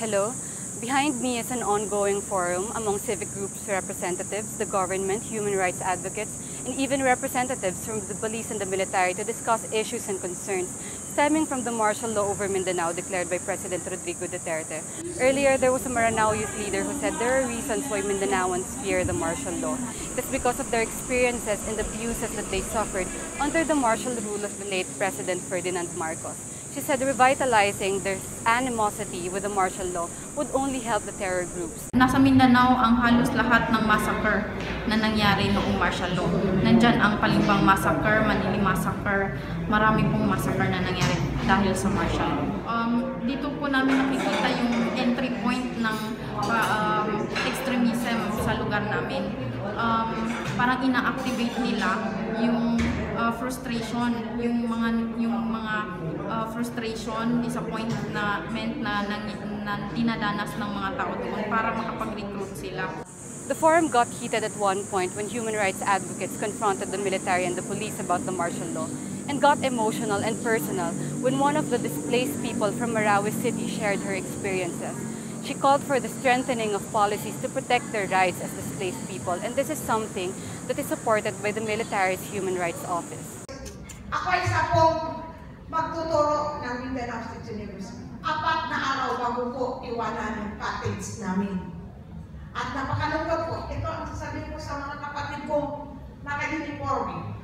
Hello. Behind me is an ongoing forum among civic groups representatives, the government, human rights advocates, and even representatives from the police and the military to discuss issues and concerns stemming from the martial law over Mindanao declared by President Rodrigo Duterte. Earlier, there was a Maranao youth leader who said there are reasons why Mindanaoans fear the martial law. It is because of their experiences and abuses that they suffered under the martial rule of the late President Ferdinand Marcos. She said revitalizing their animosity with the martial law would only help the terror groups. Nasa Mindanao ang halos lahat ng massacre na nangyari noong martial law. Nandyan ang Palimbang Massacre, Manili Massacre, marami pong massacre na nangyari dahil sa martial law. Dito po namin nakikita yung entry point ng extremism sa lugar namin. Parang ina-activate nila yung frustration, yung mga frustration, disappointment na dinadanas ng mga tao doon para makapag-recruit sila. The forum got heated at one point when human rights advocates confronted the military and the police about the martial law, and got emotional and personal when one of the displaced people from Marawi City shared her experiences. She called for the strengthening of policies to protect their rights as displaced people, and this is something that is supported by the military's Human Rights Office. Ako ay isa pong magtuturo ng Mindanao State University. 4 na araw bago po iwanan yung cottage namin. At napakalungkot po, ito ang sasabihin ko sa mga kapatid kong naka-uniforme.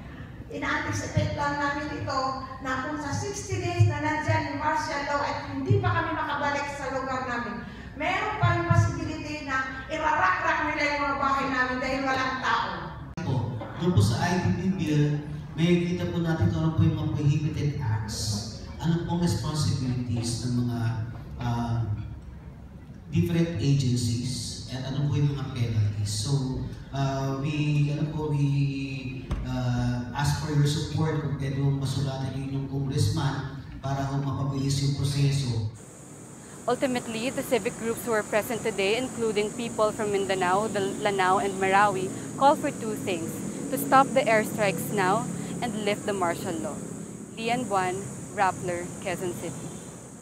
Ina-anticipate lang namin ito na kung sa 60 days na nandyan yung martial law at hindi pa kami makabalik sa lugar namin, meron pa yung possibility na irarak-rak nila yung mga bahay namin dahil walang tao. Doon po sa IDP bill, may kita po natin kung ano po yung mga prohibited acts, ano pong responsibilities ng mga different agencies, at ano po yung mga penalties. So, we ask for your support kung pwede mong masulatan yun yung congressman para mapabilis yung proseso. Ultimately, the civic groups who were present today, including people from Mindanao, Lanao, and Marawi, call for 2 things: to stop the airstrikes now and lift the martial law. Lian Buan, Rappler, Quezon City.